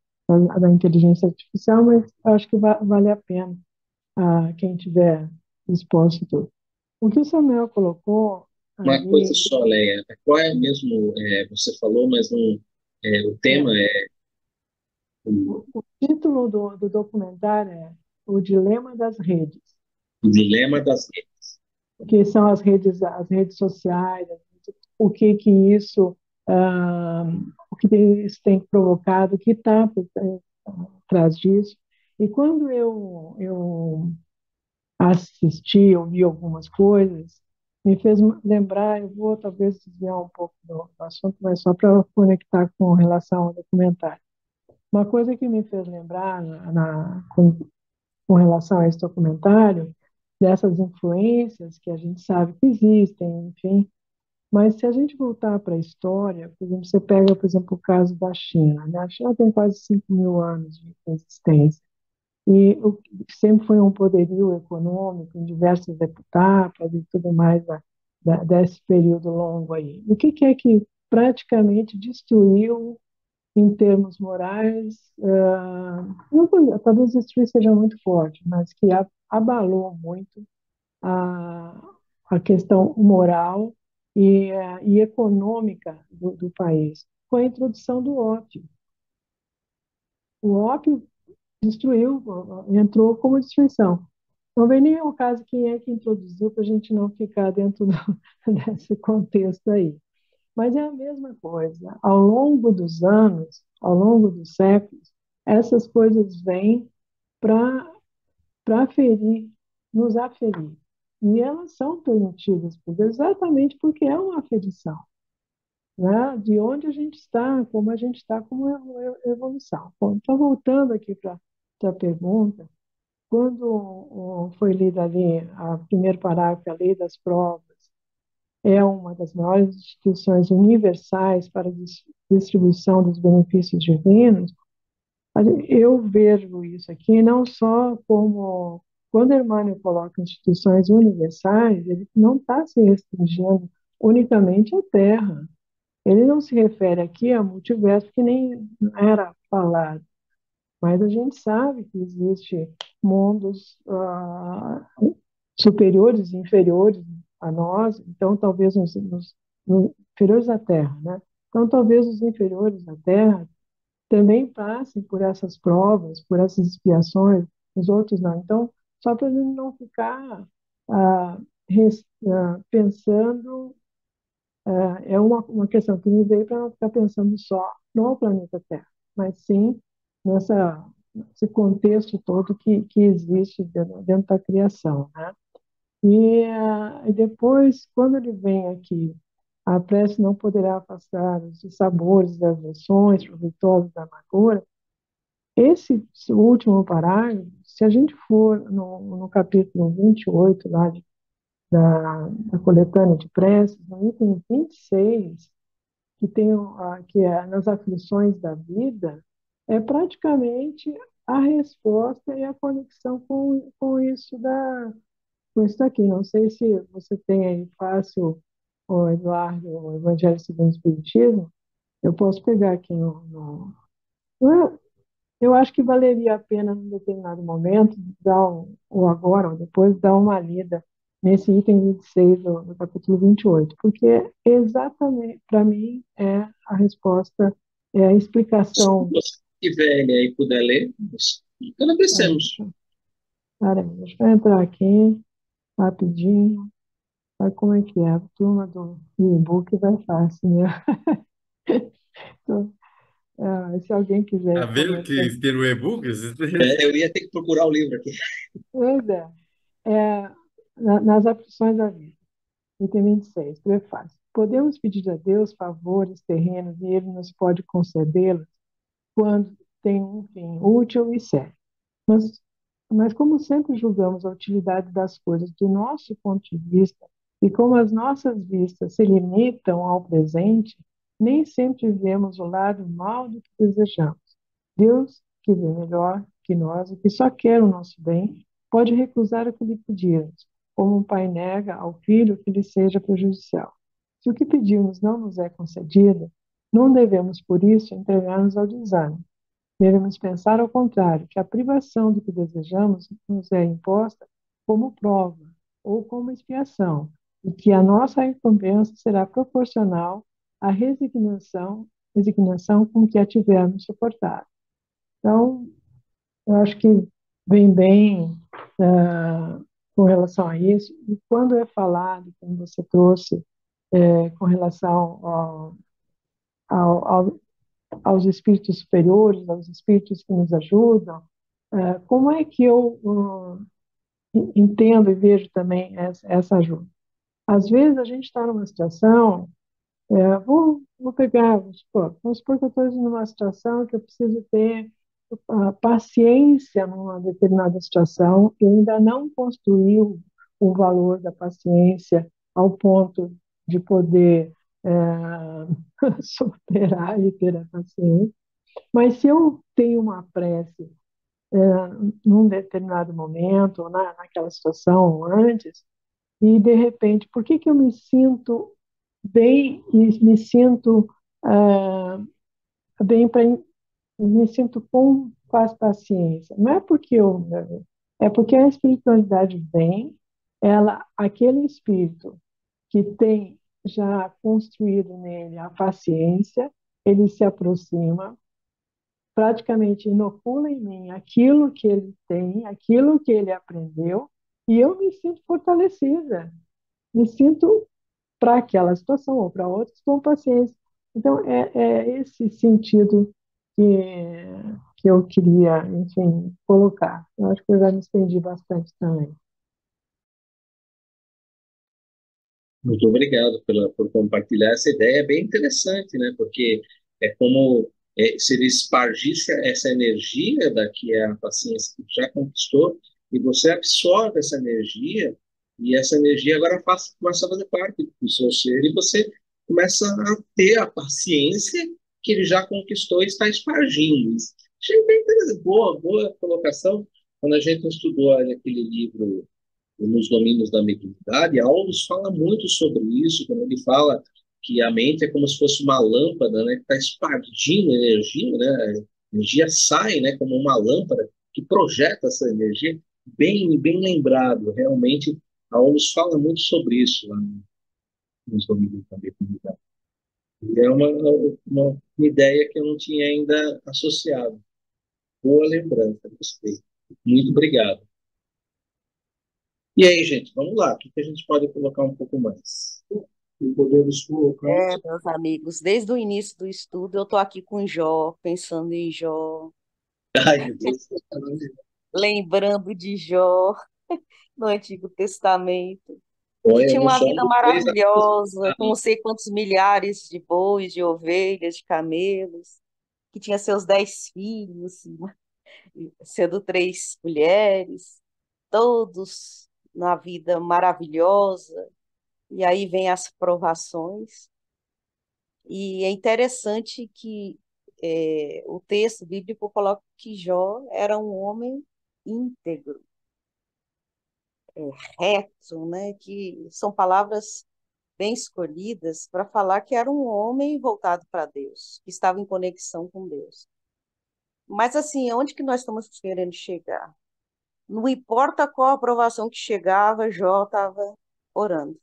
inteligência artificial, mas acho que vale a pena quem tiver exposto tudo. O que o Samuel colocou Uma coisa ali. só, Leia, qual é mesmo, você falou, mas não, o tema é, é o, o título do documentário é O Dilema das Redes, o dilema das redes. que são as redes sociais, o que que isso, ah, o que isso tem provocado, o que está por trás disso. E quando eu assisti, ouvi algumas coisas, me fez lembrar, eu vou talvez desviar um pouco do assunto, mas só para conectar com relação ao documentário. Uma coisa que me fez lembrar com relação a esse documentário, dessas influências que a gente sabe que existem, enfim, mas se a gente voltar para a história, por exemplo, você pega, por exemplo, o caso da China, né? A China tem quase 5.000 anos de existência, e sempre foi um poderio econômico em diversas etapas e tudo mais desse período longo aí. O que é que praticamente destruiu em termos morais, não, talvez destruir seja muito forte, mas que abalou muito a, a questão moral e econômica do país. Foi a introdução do ópio. O ópio destruiu, entrou como destruição. Não vem nem ao caso quem é que introduziu, para a gente não ficar dentro desse contexto aí. Mas é a mesma coisa. Ao longo dos anos, ao longo dos séculos, essas coisas vêm para aferir, nos aferir. E elas são permitidas por Deus exatamente porque é uma aferição, né? De onde a gente está, como a gente está como evolução. Bom, então, voltando aqui para a pergunta, quando foi lida ali a primeiro parágrafo, a lei das provas, é uma das maiores instituições universais para a distribuição dos benefícios divinos. Eu vejo isso aqui não só como, quando Emmanuel coloca instituições universais, ele não está se restringindo unicamente à Terra. Ele não se refere aqui a multiverso, que nem era falado, mas a gente sabe que existe mundos superiores e inferiores a nós, então talvez inferiores à Terra, né? Então talvez os inferiores à Terra também passem por essas provas, por essas expiações, os outros não. Então, só para a gente não ficar pensando, é uma questão que me veio para não ficar pensando só no planeta Terra, mas sim nesse contexto todo que existe dentro da criação, né? E depois, quando ele vem aqui, a prece não poderá afastar os sabores das emoções proveitosas da amargura. Esse último parágrafo, se a gente for no capítulo 28 lá da coletânea de preces, no item 26, que que é nas aflições da vida, é praticamente a resposta e a conexão com isso com isso daqui. Não sei se você tem aí fácil, o Eduardo, o Evangelho segundo o Espiritismo. Eu posso pegar aqui não é- eu acho que valeria a pena, num determinado momento, ou agora, ou depois, dar uma lida nesse item 26 do capítulo 28, porque exatamente, para mim, é a resposta, é a Se explicação. você tiver ele aí e puder ler, então não precisamos. Peraí, deixa eu entrar aqui rapidinho. Olha como é que é. A turma do e-book vai fácil, né? Então, se alguém quiser Tá ir vendo começando. que tem no e-book? Eu ia ter que procurar o livro aqui. Pois é, nas aflições da vida. Item 26, prefácio. Podemos pedir a Deus favores terrenos e Ele nos pode concedê-los quando tem um fim útil e sério. Mas, mas como sempre julgamos a utilidade das coisas do nosso ponto de vista e como as nossas vistas se limitam ao presente, nem sempre vemos o lado mal do que desejamos. Deus, que vê melhor que nós e que só quer o nosso bem, pode recusar o que lhe pedirmos, como um pai nega ao filho que lhe seja prejudicial. Se o que pedimos não nos é concedido, não devemos, por isso, entregar-nos ao desânimo. Devemos pensar ao contrário, que a privação do que desejamos nos é imposta como prova ou como expiação, e que a nossa recompensa será proporcional à resignação com que a tivermos suportado. Então, eu acho que vem bem com relação a isso. E quando é falado, como você trouxe, com relação ao, ao, aos espíritos superiores, aos espíritos que nos ajudam, como é que eu entendo e vejo também essa ajuda? Às vezes a gente está numa situação, vou pegar, vamos supor que eu estou numa situação que eu preciso ter paciência numa determinada situação, eu ainda não construí o valor da paciência ao ponto de poder superar e ter a paciência. Mas se eu tenho uma prece num determinado momento, ou naquela situação antes, e de repente, por que eu me sinto bem e me sinto bem para me sinto com paz paciência? Não é porque é porque a espiritualidade vem, aquele espírito que tem já construído nele a paciência, ele se aproxima, praticamente inocula em mim aquilo que ele tem, aquilo que ele aprendeu, e eu me sinto fortalecida, me sinto para aquela situação ou para outras com paciência. Então, é esse sentido que, que eu queria, enfim, colocar. Eu acho que eu já me estendi bastante também. Muito obrigado por compartilhar essa ideia. É bem interessante, né? Porque é como se ele espargisse essa energia da que é a paciência que já conquistou, e você absorve essa energia, e essa energia agora começa a fazer parte do seu ser, e você começa a ter a paciência que ele já conquistou e está espargindo. Achei bem interessante. Boa colocação. Quando a gente estudou aquele livro nos domínios da mediunidade, Aldous fala muito sobre isso, quando ele fala que a mente é como se fosse uma lâmpada, né, que está espargindo energia, né, a energia sai, né, como uma lâmpada que projeta essa energia, bem lembrado, realmente, Aldous fala muito sobre isso lá nos domínios da mediunidade. E é uma ideia que eu não tinha ainda associado. Boa lembrança, gostei. Muito obrigado. E aí, gente, vamos lá. O que a gente pode colocar um pouco mais? E podemos colocar. Meus amigos, desde o início do estudo eu estou aqui com Jó, pensando em Jó, Ai, meu Deus. lembrando de Jó no Antigo Testamento, que Olha, tinha no uma som vida do três maravilhosa, com não sei quantos milhares de bois, de ovelhas, de camelos, que tinha seus 10 filhos, sendo 3 mulheres, todos na vida maravilhosa. E aí vem as provações. E é interessante que o texto bíblico coloca que Jó era um homem íntegro, reto, né? Que são palavras bem escolhidas para falar que era um homem voltado para Deus, que estava em conexão com Deus. Mas assim, onde que nós estamos querendo chegar? Não importa qual aprovação que chegava, Jó estava orando.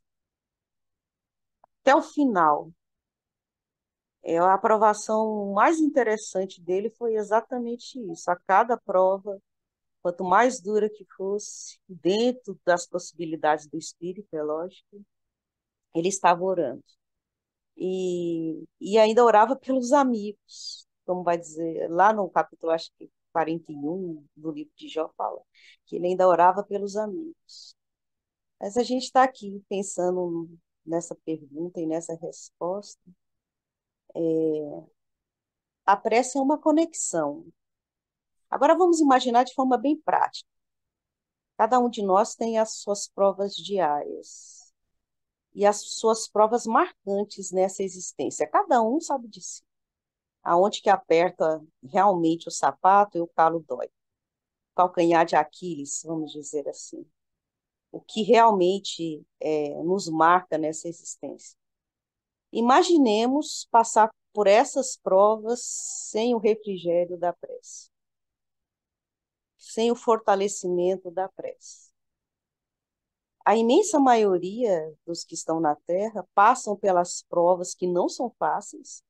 Até o final. A aprovação mais interessante dele foi exatamente isso. A cada prova, quanto mais dura que fosse, dentro das possibilidades do espírito, é lógico, ele estava orando. E ainda orava pelos amigos, como vai dizer, lá no capítulo, acho que 41 do livro de Jó fala, que ele ainda orava pelos amigos. Mas a gente está aqui pensando nessa pergunta e nessa resposta. A prece é uma conexão. Agora vamos imaginar de forma bem prática. Cada um de nós tem as suas provas diárias e as suas provas marcantes nessa existência. Cada um sabe de si. Aonde que aperta realmente o sapato e o calo dói. Calcanhar de Aquiles, vamos dizer assim. O que realmente nos marca nessa existência. Imaginemos passar por essas provas sem o refrigério da prece, sem o fortalecimento da prece. A imensa maioria dos que estão na Terra passam pelas provas que não são fáceis.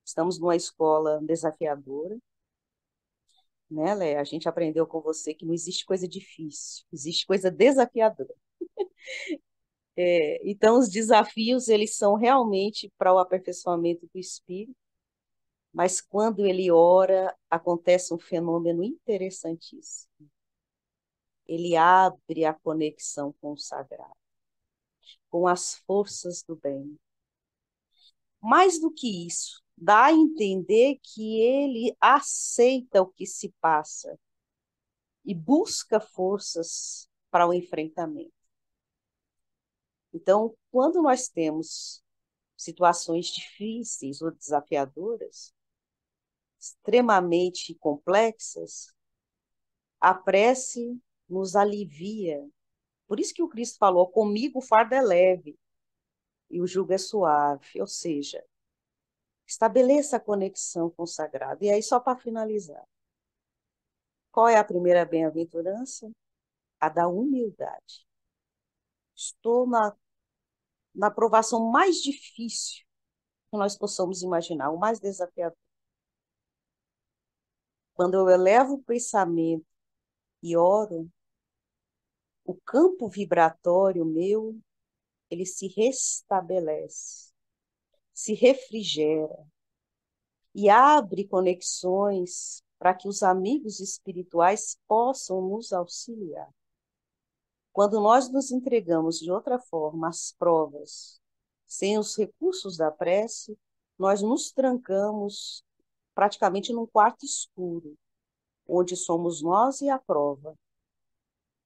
Estamos numa escola desafiadora, né, Lé? A gente aprendeu com você que não existe coisa difícil, existe coisa desafiadora. Então, os desafios, eles são realmente para o aperfeiçoamento do espírito, mas quando ele ora, acontece um fenômeno interessantíssimo. Ele abre a conexão com o sagrado, com as forças do bem. Mais do que isso, dá a entender que ele aceita o que se passa e busca forças para o enfrentamento. Então, quando nós temos situações difíceis ou desafiadoras, extremamente complexas, a prece nos alivia. Por isso que o Cristo falou: comigo o fardo é leve e o jugo é suave. Ou seja, estabeleça a conexão com o sagrado. E aí, só para finalizar, qual é a primeira bem-aventurança? A da humildade. Estou na provação mais difícil que nós possamos imaginar, o mais desafiador. Quando eu elevo o pensamento e oro, o campo vibratório meu ele se restabelece, se refrigera e abre conexões para que os amigos espirituais possam nos auxiliar. Quando nós nos entregamos de outra forma às provas, sem os recursos da prece, nós nos trancamos praticamente num quarto escuro, onde somos nós e a prova,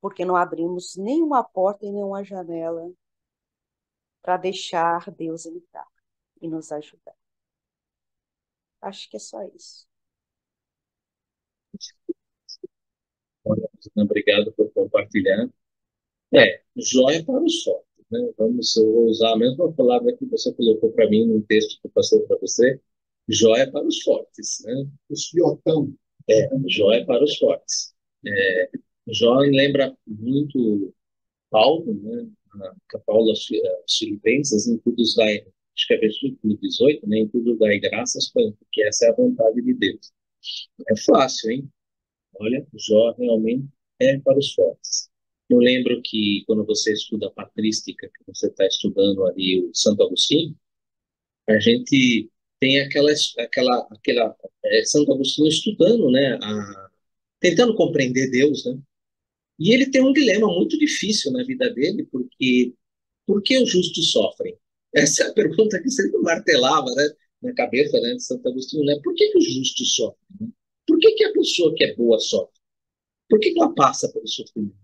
porque não abrimos nenhuma porta e nenhuma janela para deixar Deus entrar e nos ajudar. Acho que é só isso. Olha, obrigado por compartilhar. Joia para os fortes, né? Eu vou usar a mesma palavra que você colocou para mim no texto que eu passei para você. Joia para os fortes, né? Os fiotão. Joia para os fortes. Jó lembra muito Paulo, né? Paulo aos Filipenses, em tudo dai, acho que é versículo 18, né? Em tudo dai graças, porque essa é a vontade de Deus. É fácil, hein? Olha, Jó realmente é para os fortes. Eu lembro que quando você estuda a patrística, que você está estudando ali o Santo Agostinho, a gente tem Santo Agostinho estudando, né, tentando compreender Deus, né? E ele tem um dilema muito difícil na vida dele, porque por que os justos sofrem? Essa é a pergunta que sempre martelava, né, na cabeça, né, de Santo Agostinho, né? Por que os justos sofrem? Né? Por que a pessoa que é boa sofre? Por que ela passa pelo sofrimento?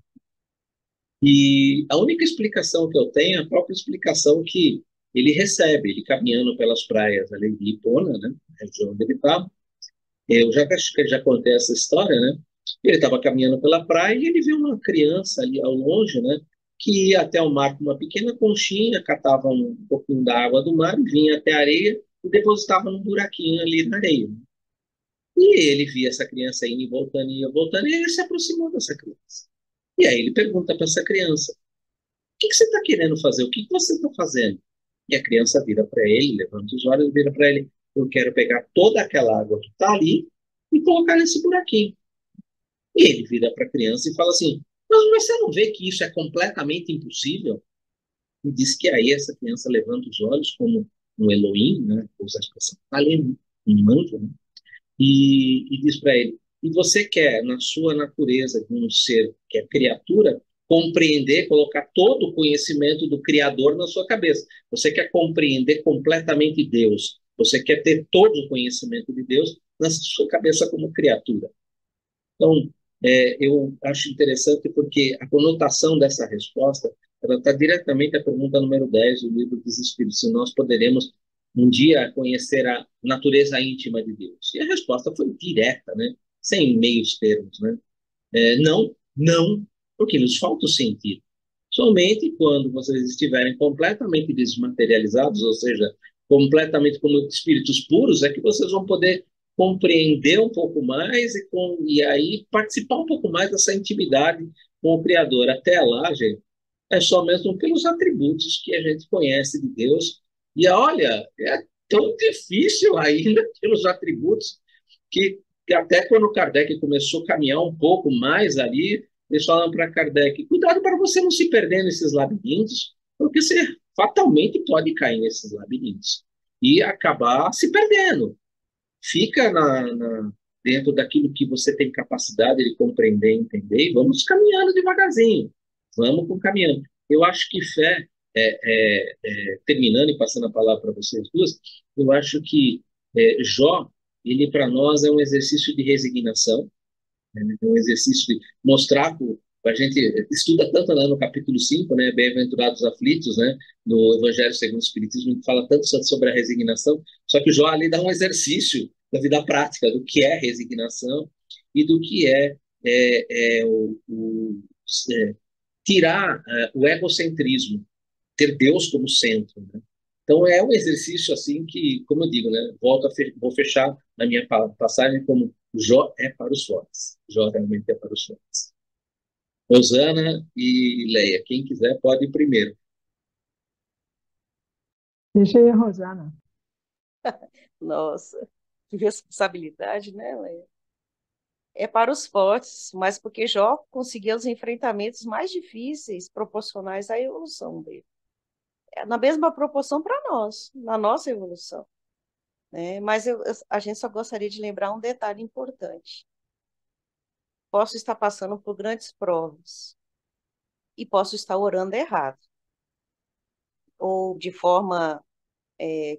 E a única explicação que eu tenho é a própria explicação que ele recebe, ele caminhando pelas praias ali de Ipona, né, na região onde ele estava. Eu já acho que já contei essa história, né? Ele estava caminhando pela praia e ele viu uma criança ali ao longe, né? Que ia até o mar com uma pequena conchinha, catava um pouquinho da água do mar, vinha até a areia e depositava num buraquinho ali na areia. E ele via essa criança indo e voltando, e ele se aproximou dessa criança. E aí ele pergunta para essa criança: o que você está querendo fazer? O que você está fazendo? E a criança vira para ele, levanta os olhos e vira para ele: eu quero pegar toda aquela água que está ali e colocar nesse buraquinho. E ele vira para a criança e fala assim: mas você não vê que isso é completamente impossível? E diz que aí essa criança levanta os olhos como um Elohim, né? Usa a expressão, tá ali, um anjo, né? E diz para ele: e você quer, na sua natureza de um ser que é criatura, compreender, colocar todo o conhecimento do Criador na sua cabeça. Você quer compreender completamente Deus. Você quer ter todo o conhecimento de Deus na sua cabeça como criatura. Então, eu acho interessante porque a conotação dessa resposta ela está diretamente à pergunta número 10 do livro dos Espíritos, se nós poderemos um dia conhecer a natureza íntima de Deus. E a resposta foi direta, né? Sem meios termos, né? Não, não, porque nos falta o sentido. Somente quando vocês estiverem completamente desmaterializados, ou seja, completamente como espíritos puros, é que vocês vão poder compreender um pouco mais e aí participar um pouco mais dessa intimidade com o Criador. Até lá, gente, é só mesmo pelos atributos que a gente conhece de Deus. E olha, é tão difícil ainda pelos atributos que até quando Kardec começou a caminhar um pouco mais ali, eles falam para Kardec: cuidado para você não se perder nesses labirintos, porque você fatalmente pode cair nesses labirintos e acabar se perdendo. Fica dentro daquilo que você tem capacidade de compreender e entender, e vamos caminhando devagarzinho, vamos caminhando. Eu acho que fé, terminando e passando a palavra para vocês duas, eu acho que Jó, ele para nós é um exercício de resignação, né? É um exercício de mostrar a gente estuda tanto lá no capítulo 5, né, bem-aventurados aflitos, né, do Evangelho segundo o Espiritismo, que fala tanto sobre a resignação, só que o Jó ali dá um exercício da vida prática do que é resignação e do que é, tirar o egocentrismo, ter Deus como centro, né? Então é um exercício assim que, como eu digo, né, vou fechar na minha passagem como Jó é para os fortes. Jó realmente é para os fortes. Rosana e Leia, quem quiser pode ir primeiro. Deixa aí a Rosana. Nossa, que responsabilidade, né, Leia? É para os fortes, mas porque Jó conseguiu os enfrentamentos mais difíceis, proporcionais à evolução dele. na mesma proporção para nós, na nossa evolução, né? Mas a gente só gostaria de lembrar um detalhe importante. Posso estar passando por grandes provas e posso estar orando errado, ou de forma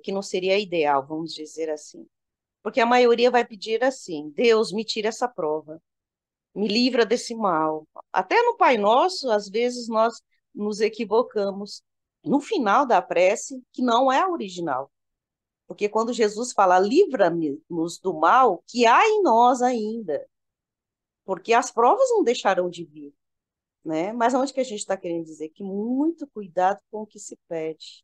que não seria ideal, vamos dizer assim. Porque a maioria vai pedir assim: Deus, me tira essa prova, me livra desse mal. Até no Pai Nosso, às vezes nós nos equivocamos no final da prece, que não é a original. Porque quando Jesus fala, livra-nos do mal, que há em nós ainda, porque as provas não deixarão de vir, né? Mas onde que a gente está querendo dizer? Que muito cuidado com o que se pede,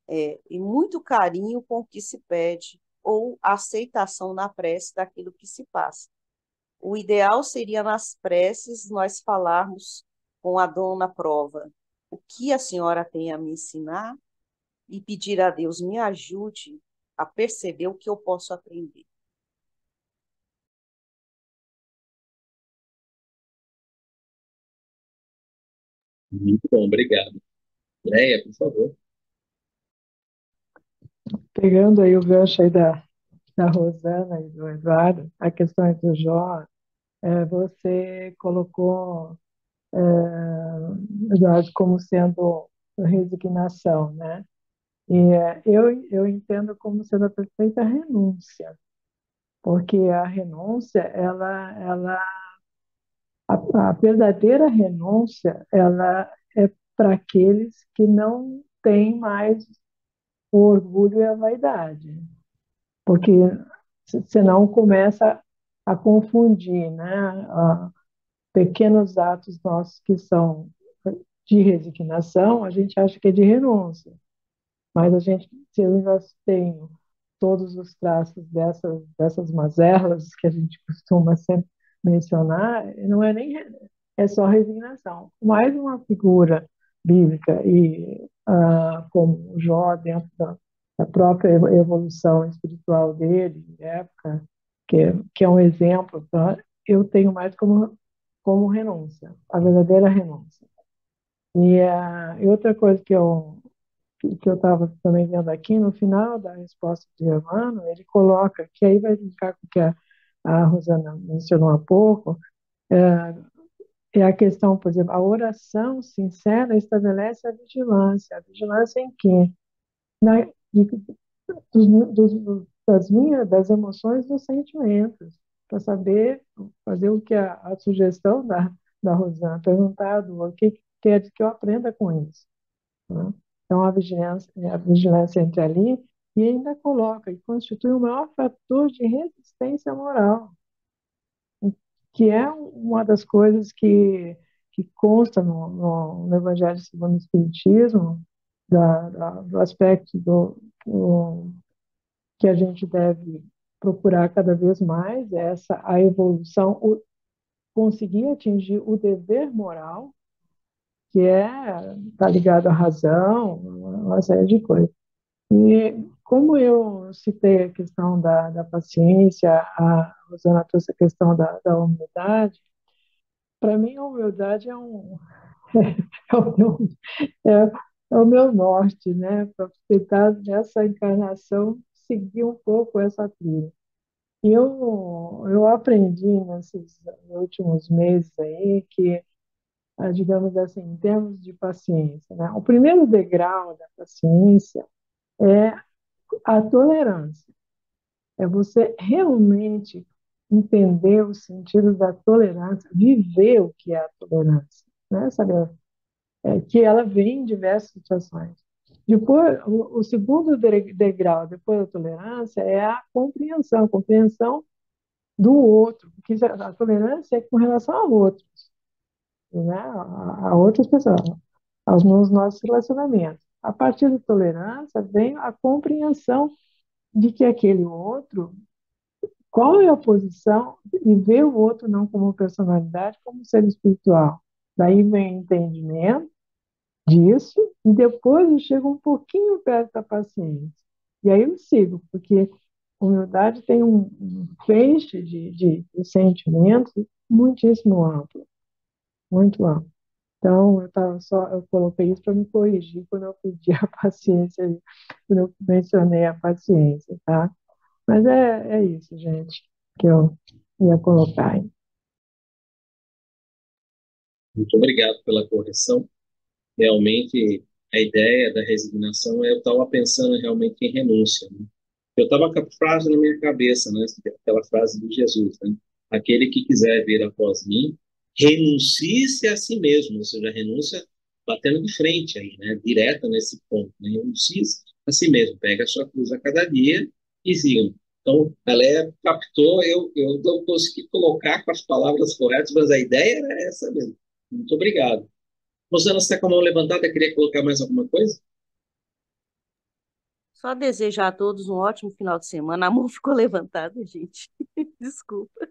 e muito carinho com o que se pede, ou aceitação na prece daquilo que se passa. O ideal seria nas preces nós falarmos com a dona prova o que a senhora tem a me ensinar e pedir a Deus me ajude a perceber o que eu posso aprender. Muito bom, obrigado. Andréia, por favor. Pegando aí o gancho aí da Rosana e do Eduardo, a questão do Jó, você colocou, Eduardo, como sendo resignação, né? E eu entendo como sendo a perfeita renúncia, porque a renúncia, a verdadeira renúncia, ela é para aqueles que não têm mais o orgulho e a vaidade, porque senão começa a confundir, né? Pequenos atos nossos que são de resignação, a gente acha que é de renúncia. Mas a gente, se eu ainda tenho todos os traços dessas mazelas que a gente costuma sempre mencionar, não é nem é só resignação. Mais uma figura bíblica e como Jó dentro da própria evolução espiritual dele, época, que é um exemplo, tá? Eu tenho mais como renúncia, a verdadeira renúncia. E outra coisa que eu estava também vendo aqui, no final da resposta de Emmanuel, ele coloca, que aí vai ficar com o que a Rosana mencionou há pouco, é a questão, por exemplo, a oração sincera estabelece a vigilância. A vigilância em quê? De, das emoções e dos sentimentos, para saber fazer o que a sugestão da Rosana perguntado, o que quer que eu aprenda com isso, né? Então, a vigilância entra ali e ainda coloca, e constitui o maior fator de resistência moral, que é uma das coisas que consta no Evangelho segundo o Espiritismo, do aspecto que a gente deve procurar cada vez mais, a evolução, conseguir atingir o dever moral, que está ligado à razão, uma série de coisas. E como eu citei a questão da paciência, a Rosana trouxe a questão da humildade, para mim a humildade é, o meu, é, é o meu norte, né? Para tentar nessa encarnação seguir um pouco essa trilha. E eu aprendi nesses últimos meses aí que, digamos assim, em termos de paciência, né? O primeiro degrau da paciência é a tolerância. É você realmente entender o sentido da tolerância, viver o que é a tolerância, né? Saber que ela vem em diversas situações. Depois, o segundo degrau, depois da tolerância, é a compreensão do outro, porque a tolerância é com relação a outros, né? A outras pessoas, nos nossos relacionamentos. A partir da tolerância vem a compreensão de que aquele outro, qual é a posição, e ver o outro não como personalidade, como ser espiritual. Daí vem o entendimento disso, e depois eu chego um pouquinho perto da paciência. E aí eu sigo, porque humildade tem um feixe de sentimentos muitíssimo amplo, muito amplo. Então, eu coloquei isso para me corrigir quando eu pedi a paciência, quando eu mencionei a paciência, tá? Mas é isso, gente, que eu ia colocar aí. Muito obrigado pela correção. Realmente, a ideia da resignação, eu estava pensando realmente em renúncia, né? Eu estava com a frase na minha cabeça, né? Aquela frase de Jesus, né? Aquele que quiser vir após mim, renuncie-se a si mesmo, ou seja, a renúncia batendo de frente aí, né? Direta nesse ponto, né? Renuncie-se a si mesmo, pega a sua cruz a cada dia e siga. Então, a Léa captou, eu não consegui colocar com as palavras corretas, mas a ideia era essa mesmo. Muito obrigado. Rosana, você está com a mão levantada, queria colocar mais alguma coisa? Só desejar a todos um ótimo final de semana. A mão ficou levantada, gente. Desculpa.